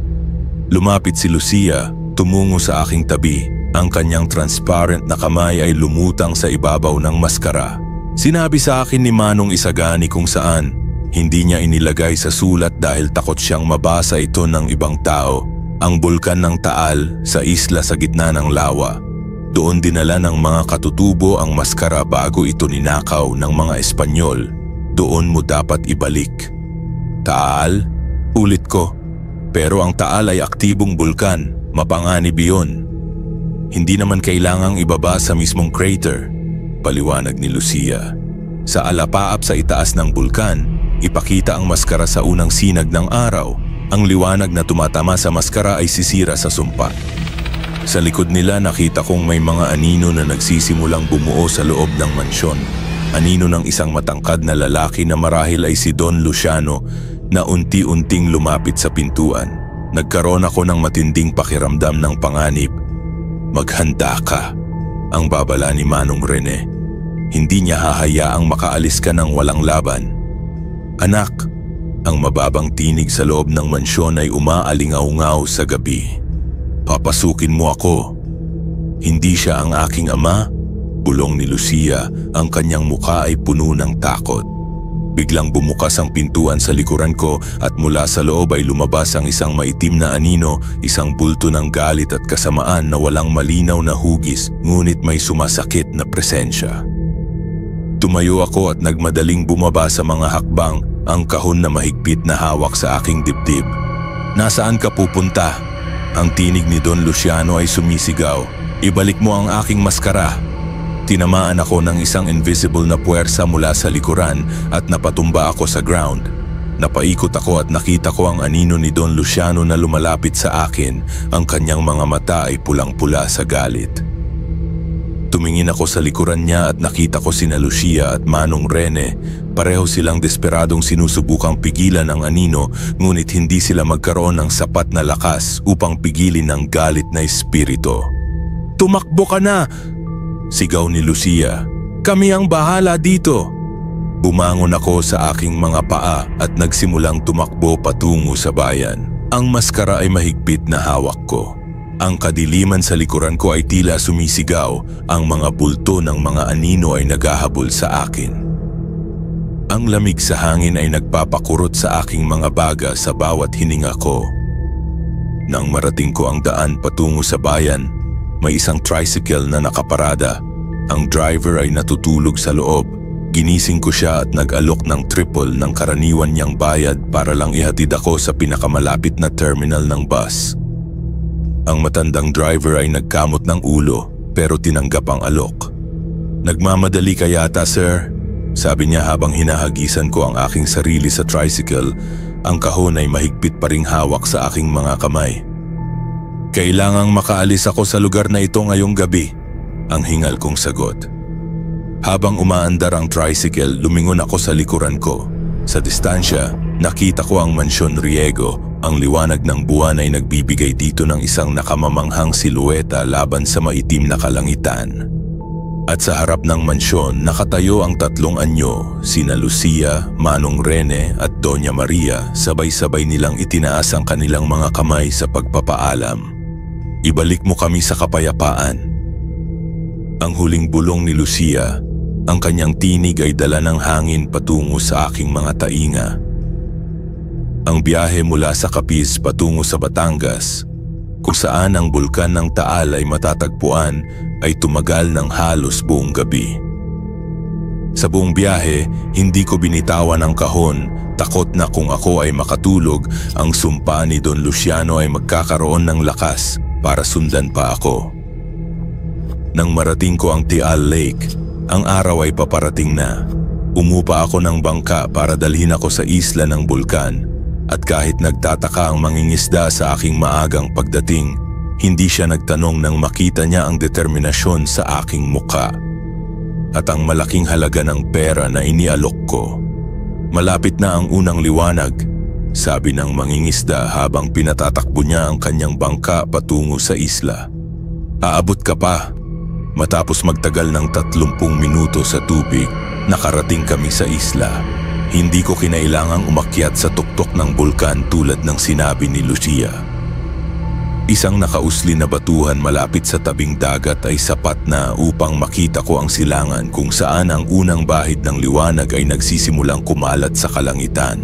Lumapit si Lucia, tumungo sa aking tabi. Ang kanyang transparent na kamay ay lumutang sa ibabaw ng maskara. Sinabi sa akin ni Manong Isagani kung saan. Hindi niya inilagay sa sulat dahil takot siyang mabasa ito ng ibang tao. Ang bulkan ng Taal sa isla sa gitna ng lawa. Doon dinala ng mga katutubo ang maskara bago ito ninakaw ng mga Espanyol. Doon mo dapat ibalik. Taal? Ulit ko. Pero ang Taal ay aktibong bulkan. Mapanganib iyon. Hindi naman kailangang ibaba sa mismong crater. Paliwanag ni Lucia. Sa alapaap sa itaas ng bulkan, ipakita ang maskara sa unang sinag ng araw. Ang liwanag na tumatama sa maskara ay sisira sa sumpa. Sa likod nila nakita kong may mga anino na nagsisimulang bumuo sa loob ng mansyon. Anino ng isang matangkad na lalaki na marahil ay si Don Luciano na unti-unting lumapit sa pintuan. Nagkaroon ako ng matinding pakiramdam ng panganib. Maghanda ka, ang babala ni Manong Rene. Hindi niya hahayaang makaalis ka ng walang laban. Anak, ang mababang tinig sa loob ng mansyon ay umaalingaw-ngaw sa gabi. Papasukin mo ako. Hindi siya ang aking ama, bulong ni Lucia. Ang kanyang muka ay puno ng takot. Biglang bumukas ang pintuan sa likuran ko at mula sa loob ay lumabas ang isang maitim na anino, isang bulto ng galit at kasamaan na walang malinaw na hugis, ngunit may sumasakit na presensya. Tumayo ako at nagmadaling bumaba sa mga hakbang, ang kahon na mahigpit na hawak sa aking dibdib. Nasaan ka pupunta? Ang tinig ni Don Luciano ay sumisigaw. Ibalik mo ang aking maskara. Tinamaan ako ng isang invisible na puwersa mula sa likuran at napatumba ako sa ground. Napaikot ako at nakita ko ang anino ni Don Luciano na lumalapit sa akin. Ang kanyang mga mata ay pulang-pula sa galit. Tumingin ako sa likuran niya at nakita ko sina Lucia at Manong Rene. Pareho silang desperadong sinusubukang pigilan ang anino, ngunit hindi sila magkaroon ng sapat na lakas upang pigilin ang galit na espiritu. "Tumakbo ka na!" sigaw ni Lucia. "Kami ang bahala dito!" Bumangon ako sa aking mga paa at nagsimulang tumakbo patungo sa bayan. Ang maskara ay mahigpit na hawak ko. Ang kadiliman sa likuran ko ay tila sumisigaw. Ang mga bulto ng mga anino ay naghahabol sa akin. Ang lamig sa hangin ay nagpapakurot sa aking mga baga sa bawat hininga ko. Nang marating ko ang daan patungo sa bayan, may isang tricycle na nakaparada. Ang driver ay natutulog sa loob. Ginising ko siya at nag-alok ng triple ng karaniwan niyang bayad para lang ihatid ako sa pinakamalapit na terminal ng bus. Ang matandang driver ay nagkamot ng ulo pero tinanggap ang alok. "Nagmamadali ka yata, sir?" sabi niya habang hinahagisan ko ang aking sarili sa tricycle. Ang kahon ay mahigpit pa ring hawak sa aking mga kamay. "Kailangang makaalis ako sa lugar na ito ngayong gabi," ang hingal kong sagot. Habang umaandar ang tricycle, lumingon ako sa likuran ko. Sa distansya, nakita ko ang Mansyon Riego. Ang liwanag ng buwan ay nagbibigay dito ng isang nakamamanghang silueta laban sa maitim na kalangitan. At sa harap ng mansyon, nakatayo ang tatlong anyo, sina Lucia, Manong Rene at Doña Maria. Sabay-sabay nilang itinaas ang kanilang mga kamay sa pagpapaalam. "Ibalik mo kami sa kapayapaan." Ang huling bulong ni Lucia. Ang kanyang tinig ay dala ng hangin patungo sa aking mga tainga. Ang biyahe mula sa Capiz patungo sa Batangas, kung saan ang bulkan ng Taal ay matatagpuan, ay tumagal ng halos buong gabi. Sa buong biyahe, hindi ko binitawan ang kahon, takot na kung ako ay makatulog, ang sumpa ni Don Luciano ay magkakaroon ng lakas para sundan pa ako. Nang marating ko ang Taal Lake, ang araw ay paparating na. Umupa ako ng bangka para dalhin ako sa isla ng bulkan. At kahit nagtataka ang mangingisda sa aking maagang pagdating, hindi siya nagtanong nang makita niya ang determinasyon sa aking muka at ang malaking halaga ng pera na inialok ko. "Malapit na ang unang liwanag," sabi ng mangingisda habang pinatatakbo niya ang kanyang bangka patungo sa isla. "Aabot ka pa." Matapos magtagal ng 30 minuto sa tubig, nakarating kami sa isla. Hindi ko kinailangang umakyat sa tuktok ng bulkan tulad ng sinabi ni Lucia. Isang nakausli na batuhan malapit sa tabing dagat ay sapat na upang makita ko ang silangan kung saan ang unang bahid ng liwanag ay nagsisimulang kumalat sa kalangitan.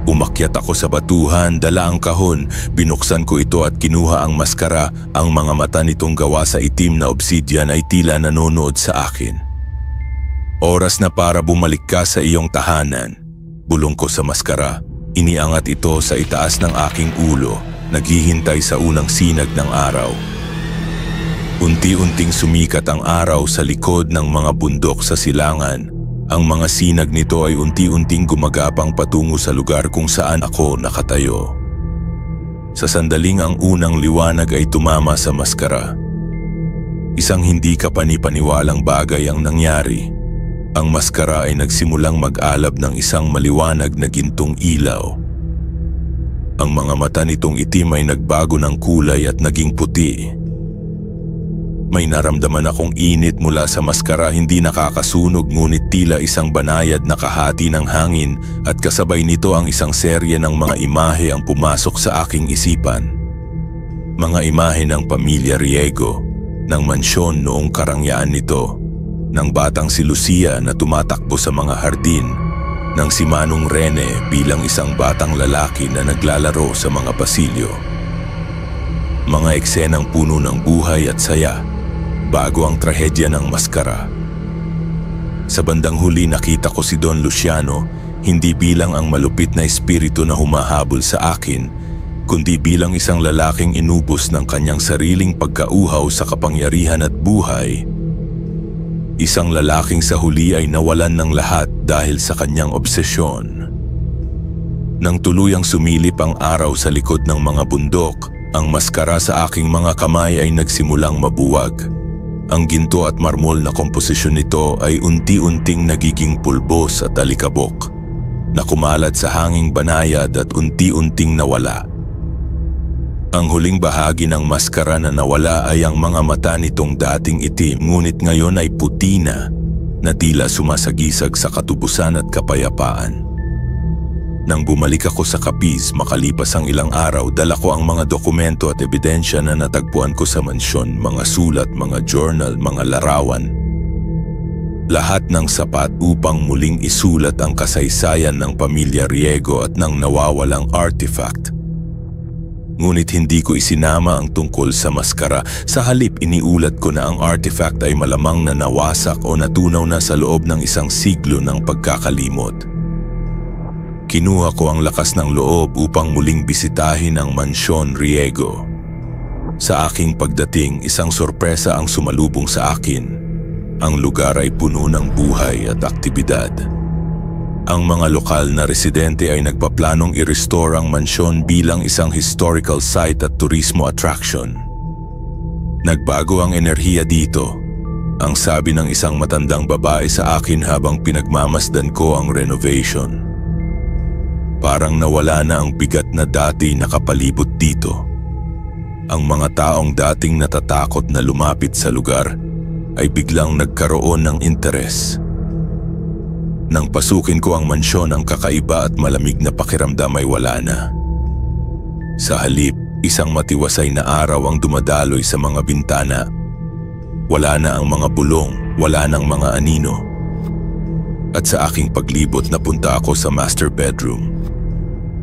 Umakyat ako sa batuhan, dala ang kahon, binuksan ko ito at kinuha ang maskara. Ang mga mata nitong gawa sa itim na obsidian ay tila nanonood sa akin. Oras na para bumalik ka sa iyong tahanan. Bulong ko sa maskara. Iniangat ito sa itaas ng aking ulo, naghihintay sa unang sinag ng araw. Unti-unting sumikat ang araw sa likod ng mga bundok sa silangan. Ang mga sinag nito ay unti-unting gumagapang patungo sa lugar kung saan ako nakatayo. Sa sandaling ang unang liwanag ay tumama sa maskara. Isang hindi kapanipaniwalang bagay ang nangyari. Ang maskara ay nagsimulang mag-alab ng isang maliwanag na gintong ilaw. Ang mga mata nitong itim ay nagbago ng kulay at naging puti. May naramdaman akong init mula sa maskara, hindi nakakasunog ngunit tila isang banayad na kahati ng hangin at kasabay nito ang isang serye ng mga imahe ang pumasok sa aking isipan. Mga imahe ng pamilya Riego, ng mansyon noong karangyaan nito, ng batang si Lucia na tumatakbo sa mga hardin, ng si Manong Rene bilang isang batang lalaki na naglalaro sa mga pasilyo. Mga eksenang puno ng buhay at saya, bago ang trahedya ng maskara. Sa bandang huli nakita ko si Don Luciano, hindi bilang ang malupit na espiritu na humahabol sa akin, kundi bilang isang lalaking inubos ng kanyang sariling pagkauhaw sa kapangyarihan at buhay. Isang lalaking sa huli ay nawalan ng lahat dahil sa kanyang obsesyon. Nang tuluyang sumilip ang araw sa likod ng mga bundok, ang maskara sa aking mga kamay ay nagsimulang mabuwag. Ang ginto at marmol na komposisyon nito ay unti-unting nagiging pulbos at alikabok, na kumalat sa hanging banayad at unti-unting nawala. Ang huling bahagi ng maskara na nawala ay ang mga mata nitong dating itim ngunit ngayon ay puti na tila sumasagisag sa katubusan at kapayapaan. Nang bumalik ako sa Capiz makalipas ang ilang araw, dala ko ang mga dokumento at ebidensya na natagpuan ko sa mansyon, mga sulat, mga journal, mga larawan. Lahat ng sapat upang muling isulat ang kasaysayan ng pamilya Riego at ng nawawalang artifact. Ngunit hindi ko isinama ang tungkol sa maskara. Sa halip, iniulat ko na ang artifact ay malamang na nawasak o natunaw na sa loob ng isang siglo ng pagkakalimot. Kinuha ko ang lakas ng loob upang muling bisitahin ang mansyon Riego. Sa aking pagdating, isang sorpresa ang sumalubong sa akin. Ang lugar ay puno ng buhay at aktibidad. Ang mga lokal na residente ay nagpaplanong i-restore ang mansyon bilang isang historical site at turismo attraction. Nagbago ang enerhiya dito, ang sabi ng isang matandang babae sa akin habang pinagmamasdan ko ang renovation. Parang nawala na ang bigat na dati nakapalibot dito. Ang mga taong dating natatakot na lumapit sa lugar ay biglang nagkaroon ng interes. Nang pasukin ko ang mansyon, ang kakaiba at malamig na pakiramdam ay wala na. Sa halip, isang matiwasay na araw ang dumadaloy sa mga bintana. Wala na ang mga bulong, wala nang mga anino. At sa aking paglibot napunta ako sa master bedroom,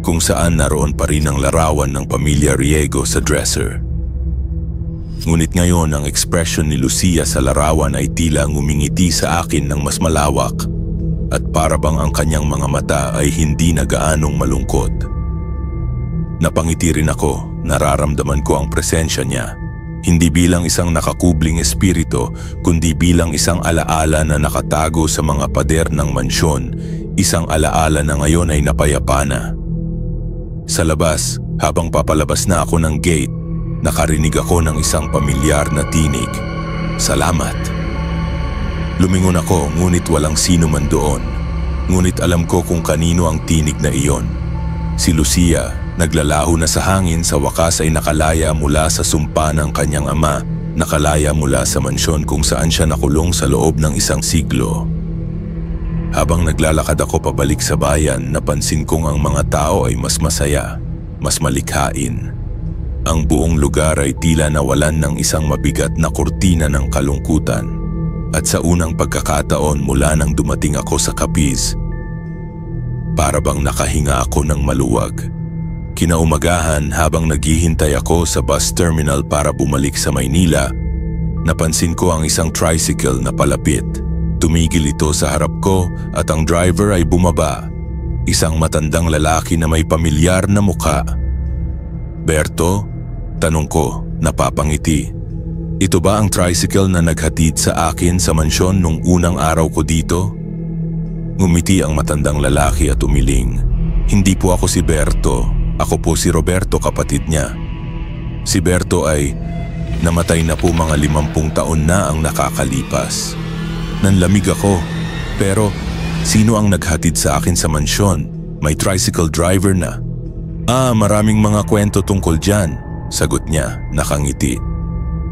kung saan naroon pa rin ang larawan ng pamilya Riego sa dresser. Ngunit ngayon ang ekspresyon ni Lucia sa larawan ay tila ngumingiti sa akin ng mas malawak at para bang ang kanyang mga mata ay hindi na gaanong malungkot. Napangiti rin ako, nararamdaman ko ang presensya niya, hindi bilang isang nakakubling espiritu kundi bilang isang alaala na nakatago sa mga pader ng mansyon, isang alaala na ngayon ay napayapa na. Sa labas, habang papalabas na ako ng gate, nakarinig ako ng isang pamilyar na tinig. Salamat. Lumingon ako ngunit walang sino man doon. Ngunit alam ko kung kanino ang tinig na iyon. Si Lucia, naglalaho na sa hangin, sa wakas ay nakalaya mula sa sumpa ng kanyang ama, nakalaya mula sa mansyon kung saan siya nakulong sa loob ng isang siglo. Habang naglalakad ako pabalik sa bayan, napansin kong ang mga tao ay mas masaya, mas malikhain. Ang buong lugar ay tila nawalan ng isang mabigat na kurtina ng kalungkutan. At sa unang pagkakataon mula nang dumating ako sa Capiz, para bang nakahinga ako ng maluwag. Kinaumagahan habang naghihintay ako sa bus terminal para bumalik sa Maynila, napansin ko ang isang tricycle na palapit. Tumigil ito sa harap ko at ang driver ay bumaba. Isang matandang lalaki na may pamilyar na muka. "Berto?" Tanong ko, napapangiti. "Ito ba ang tricycle na naghatid sa akin sa mansyon nung unang araw ko dito?" Ngumiti ang matandang lalaki at umiling. "Hindi po ako si Berto. Ako po si Roberto, kapatid niya. Si Berto ay namatay na po mga 50 taon na ang nakakalipas." Nanlamig ako. "Pero sino ang naghatid sa akin sa mansyon? May tricycle driver na." Maraming mga kwento tungkol dyan," sagot niya, nakangiti.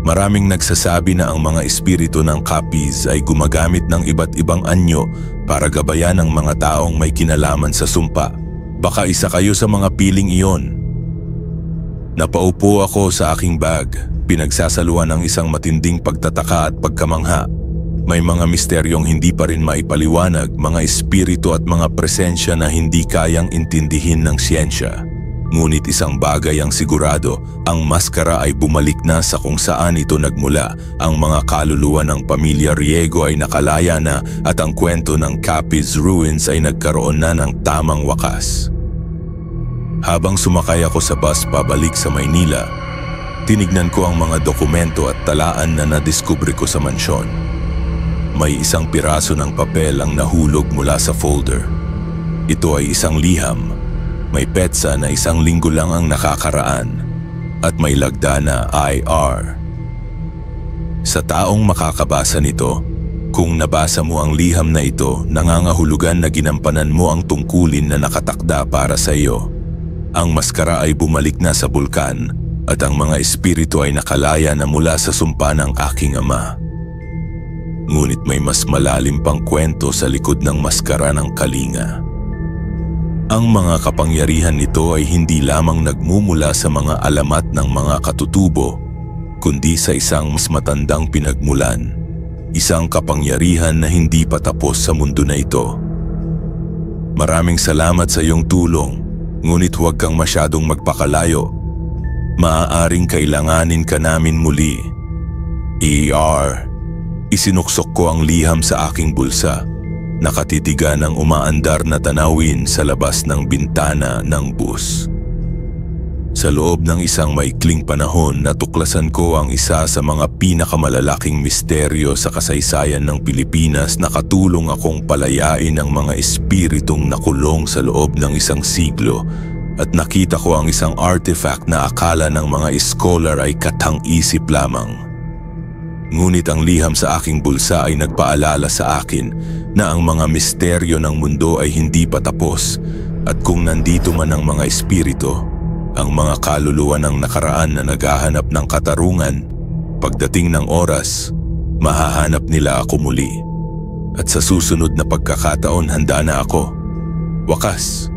"Maraming nagsasabi na ang mga espiritu ng Capiz ay gumagamit ng iba't ibang anyo para gabayan ang mga taong may kinalaman sa sumpa. Baka isa kayo sa mga piling iyon." Napaupo ako sa aking bag, pinagsasaluhan ng isang matinding pagtataka at pagkamangha. May mga misteryong hindi pa rin maipaliwanag, mga espiritu at mga presensya na hindi kayang intindihin ng siyensya. Ngunit isang bagay ang sigurado, ang maskara ay bumalik na sa kung saan ito nagmula. Ang mga kaluluwa ng pamilya Riego ay nakalaya na at ang kwento ng Capiz Ruins ay nagkaroon na ng tamang wakas. Habang sumakay ako sa bus pabalik sa Maynila, tinignan ko ang mga dokumento at talaan na nadiskubre ko sa mansyon. May isang piraso ng papel ang nahulog mula sa folder. Ito ay isang liham. May petsa na 1 linggo lang ang nakakaraan at may lagda na IR. Sa taong makakabasa nito, kung nabasa mo ang liham na ito, nangangahulugan na ginampanan mo ang tungkulin na nakatakda para sa iyo. Ang maskara ay bumalik na sa bulkan at ang mga espiritu ay nakalaya na mula sa sumpa ng aking ama. Ngunit may mas malalim pang kwento sa likod ng maskara ng Kalinga. Ang mga kapangyarihan nito ay hindi lamang nagmumula sa mga alamat ng mga katutubo, kundi sa isang mas matandang pinagmulan, isang kapangyarihan na hindi pa tapos sa mundo na ito. Maraming salamat sa iyong tulong, ngunit huwag kang masyadong magpakalayo. Maaaring kailanganin ka namin muli. ER. Isinuksok ko ang liham sa aking bulsa. Nakatitigan ang umaandar na tanawin sa labas ng bintana ng bus. Sa loob ng isang maikling panahon, natuklasan ko ang isa sa mga pinakamalalaking misteryo sa kasaysayan ng Pilipinas. Nakatulong akong palayain ang mga espiritong nakulong sa loob ng 1 siglo at nakita ko ang isang artifact na akala ng mga scholar ay katang-isip lamang. Ngunit ang liham sa aking bulsa ay nagpaalala sa akin na ang mga misteryo ng mundo ay hindi pa tapos at kung nandito man ang mga espiritu, ang mga kaluluwa ng nakaraan na naghahanap ng katarungan, pagdating ng oras, mahahanap nila ako muli. At sa susunod na pagkakataon, handa na ako. Wakas.